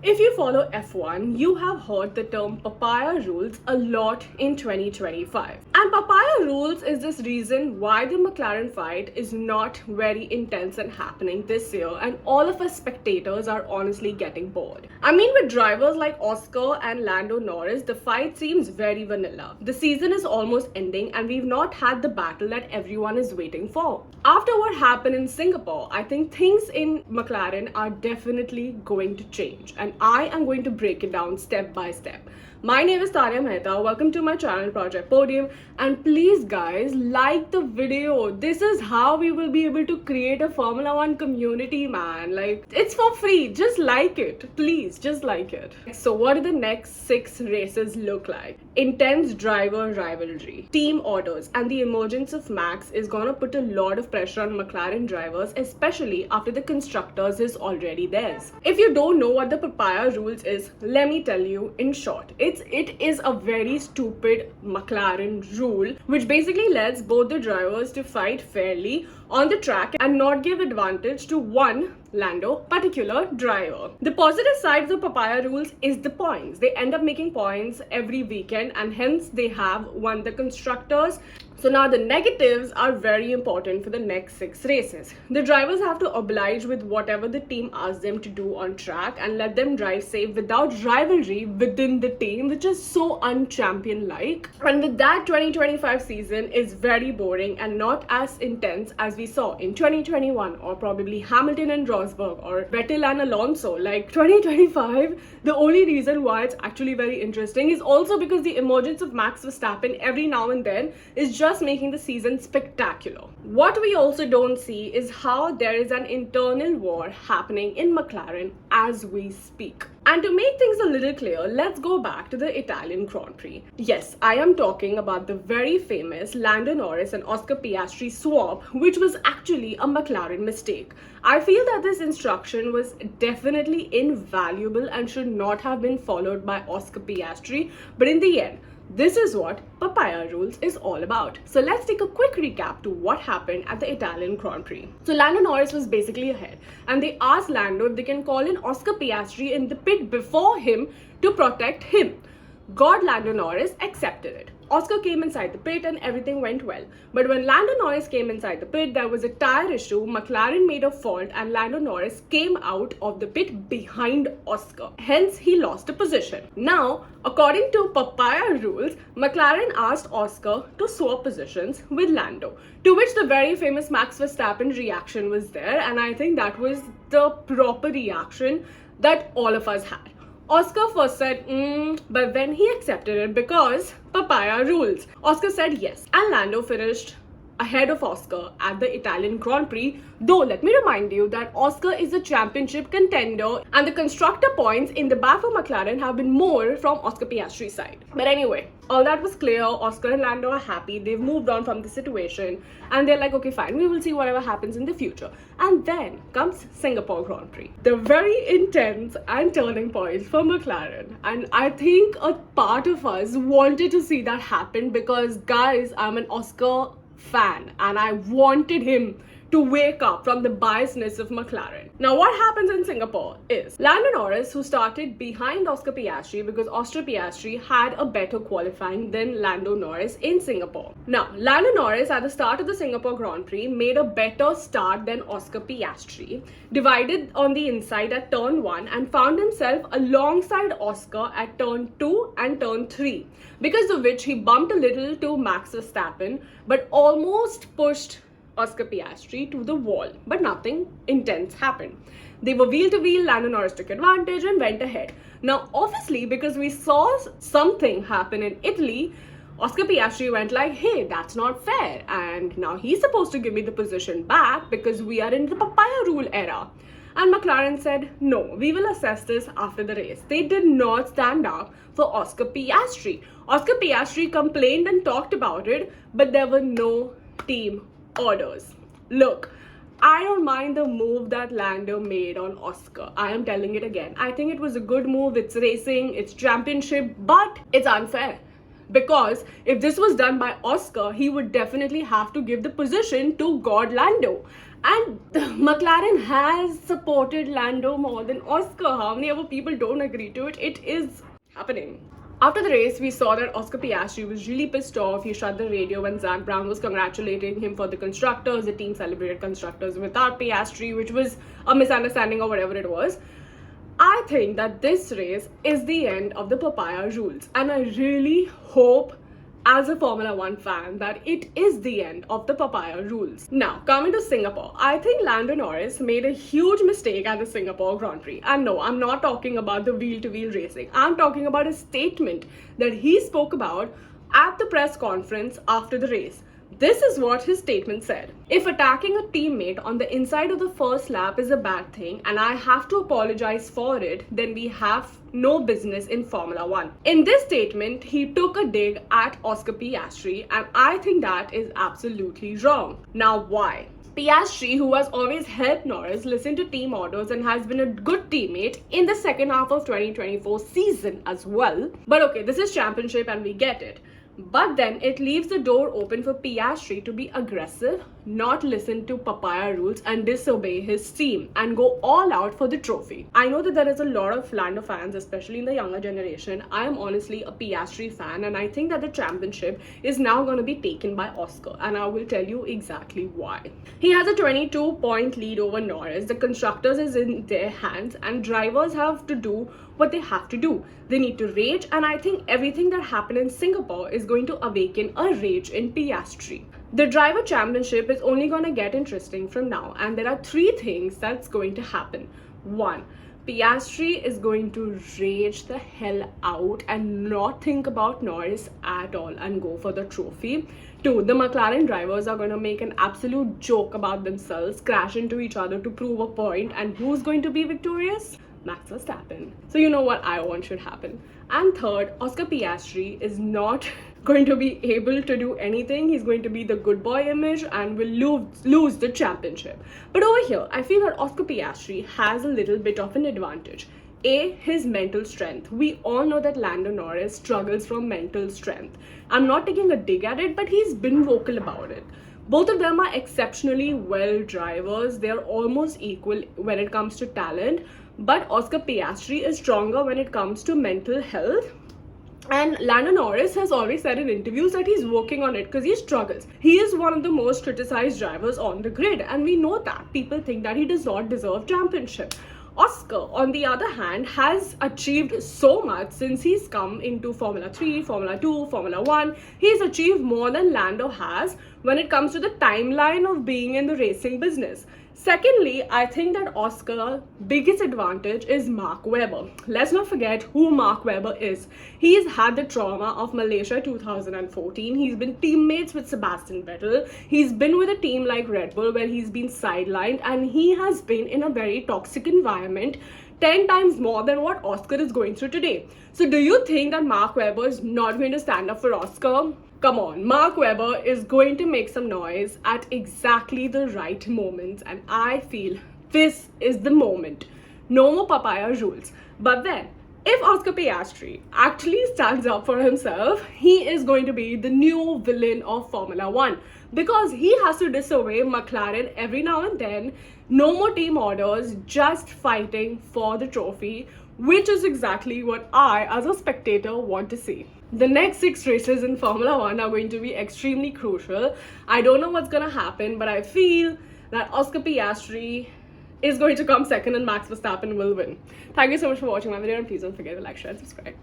If you follow F1, you have heard the term Papaya Rules a lot in 2025. And Papaya Rules is this reason why the McLaren fight is not very intense and happening this year, and all of us spectators are honestly getting bored. I mean, with drivers like Oscar and Lando Norris, the fight seems very vanilla. The season is almost ending and we've not had the battle that everyone is waiting for. After what happened in Singapore, I think things in McLaren are definitely going to change, and I am going to break it down step by step. My name is Tanya Mehta. Welcome to my channel Project Podium, and please guys, like the video. This is how we will be able to create a Formula 1 community, man. Like, it's for free. Just like it. Please, just like it. So what do the next 6 races look like? Intense driver rivalry, team orders, and the emergence of Max is gonna put a lot of pressure on McLaren drivers, especially after the constructors is already theirs. If you don't know what the Papaya Rules is, let me tell you in short. It is a very stupid McLaren rule which basically lets both the drivers to fight fairly on the track and not give advantage to one Lando particular driver. The positive side of the Papaya Rules is the points. They end up making points every weekend and hence they have won the constructors. So now the negatives are very important for the next 6 races. The drivers have to oblige with whatever the team asks them to do on track and let them drive safe without rivalry within the team, which is so un-champion-like. And with that, 2025 season is very boring and not as intense as we saw in 2021 or probably Hamilton and Rosberg or Vettel and Alonso. Like 2025, the only reason why it's actually very interesting is also because the emergence of Max Verstappen every now and then is just making the season spectacular. What we also don't see is how there is an internal war happening in McLaren as we speak. And to make things a little clear, let's go back to the Italian Grand Prix. Yes, I am talking about the very famous Lando Norris and Oscar Piastri swap, which was actually a McLaren mistake. I feel that this instruction was definitely invaluable and should not have been followed by Oscar Piastri, but in the end, this is what Papaya Rules is all about. So let's take a quick recap to what happened at the Italian Grand Prix. So Lando Norris was basically ahead and they asked Lando if they can call in Oscar Piastri in the pit before him to protect him. Lando Norris accepted it. Oscar came inside the pit and everything went well. But when Lando Norris came inside the pit, there was a tire issue, McLaren made a fault and Lando Norris came out of the pit behind Oscar. Hence, he lost a position. Now, according to Papaya Rules, McLaren asked Oscar to swap positions with Lando, to which the very famous Max Verstappen reaction was there, and I think that was the proper reaction that all of us had. Oscar first said, but then he accepted it because Papaya Rules. Oscar said yes, and Lando finished ahead of Oscar at the Italian Grand Prix. Though, let me remind you that Oscar is a championship contender and the constructor points in the bag for McLaren have been more from Oscar Piastri's side. But anyway, all that was clear. Oscar and Lando are happy. They've moved on from the situation and they're like, okay, fine, we will see whatever happens in the future. And then comes Singapore Grand Prix. The very intense and turning point for McLaren. And I think a part of us wanted to see that happen because, guys, I'm an Oscar fan and I wanted him to wake up from the biasness of McLaren. Now, what happens in Singapore is Lando Norris, who started behind Oscar Piastri because Oscar Piastri had a better qualifying than Lando Norris in Singapore. Now, Lando Norris at the start of the Singapore Grand Prix made a better start than Oscar Piastri, divided on the inside at turn 1 and found himself alongside Oscar at turn 2 and turn 3, because of which he bumped a little to Max Verstappen but almost pushed Oscar Piastri to the wall, but nothing intense happened. They were wheel to wheel, Lando Norris took advantage and went ahead. Now, obviously, because we saw something happen in Italy, Oscar Piastri went like, hey, that's not fair, and now he's supposed to give me the position back because we are in the Papaya Rule era. And McLaren said, no, we will assess this after the race. They did not stand up for Oscar Piastri. Oscar Piastri complained and talked about it, but there were no team orders. Look, I don't mind the move that Lando made on Oscar. I am telling it again. I think it was a good move. It's racing, it's championship, but it's unfair. Because if this was done by Oscar, he would definitely have to give the position to God Lando. And McLaren has supported Lando more than Oscar. How many other people don't agree to it? It is happening. After the race, we saw that Oscar Piastri was really pissed off. He shut the radio when Zach Brown was congratulating him for the constructors. The team celebrated constructors without Piastri, which was a misunderstanding or whatever it was. I think that this race is the end of the Papaya Rules, and I really hope as a Formula 1 fan that it is the end of the Papaya Rules. Now, coming to Singapore, I think Lando Norris made a huge mistake at the Singapore Grand Prix. And no, I'm not talking about the wheel-to-wheel racing. I'm talking about a statement that he spoke about at the press conference after the race. This is what his statement said. If attacking a teammate on the inside of the first lap is a bad thing and I have to apologize for it, then we have no business in Formula 1. In this statement, he took a dig at Oscar Piastri, and I think that is absolutely wrong. Now, why? Piastri, who has always helped Norris listen to team orders and has been a good teammate in the second half of 2024 season as well. But okay, this is championship and we get it. But then it leaves the door open for Piastri to be aggressive, not listen to Papaya Rules and disobey his team and go all out for the trophy. I know that there is a lot of Lando fans, especially in the younger generation. I am honestly a Piastri fan, and I think that the championship is now going to be taken by Oscar, and I will tell you exactly why. He has a 22-point lead over Norris. The constructors is in their hands and drivers have to do what they have to do. They need to rage, and I think everything that happened in Singapore is going to awaken a rage in Piastri. The driver championship is only going to get interesting from now, and there are three things that's going to happen. One, Piastri is going to rage the hell out and not think about Norris at all and go for the trophy. Two, the McLaren drivers are going to make an absolute joke about themselves, crash into each other to prove a point, and who's going to be victorious? Max Verstappen. So you know what I want should happen. And third, Oscar Piastri is not going to be able to do anything. He's going to be the good boy image and will lose the championship. But over here, I feel that Oscar Piastri has a little bit of an advantage. A, his mental strength. We all know that Lando Norris struggles from mental strength. I'm not taking a dig at it, but he's been vocal about it. Both of them are exceptionally well drivers. They're almost equal when it comes to talent. But Oscar Piastri is stronger when it comes to mental health. And Lando Norris has always said in interviews that he's working on it because he struggles. He is one of the most criticized drivers on the grid, and we know that. People think that he does not deserve championship. Oscar, on the other hand, has achieved so much since he's come into Formula 3, Formula 2, Formula 1. He's achieved more than Lando has when it comes to the timeline of being in the racing business. Secondly, I think that Oscar's biggest advantage is Mark Webber. Let's not forget who Mark Webber is. He's had the trauma of Malaysia 2014. He's been teammates with Sebastian Vettel. He's been with a team like Red Bull where he's been sidelined, and he has been in a very toxic environment 10 times more than what Oscar is going through today. So do you think that Mark Webber is not going to stand up for Oscar? Come on, Mark Webber is going to make some noise at exactly the right moments, and I feel this is the moment. No more Papaya Rules. But then, if Oscar Piastri actually stands up for himself, he is going to be the new villain of Formula 1 because he has to disobey McLaren every now and then. No more team orders, just fighting for the trophy, which is exactly what I, as a spectator, want to see. The next 6 races in Formula 1 are going to be extremely crucial. I don't know what's going to happen, but I feel that Oscar Piastri is going to come second and Max Verstappen will win. Thank you so much for watching my video, and please don't forget to like, share, and subscribe.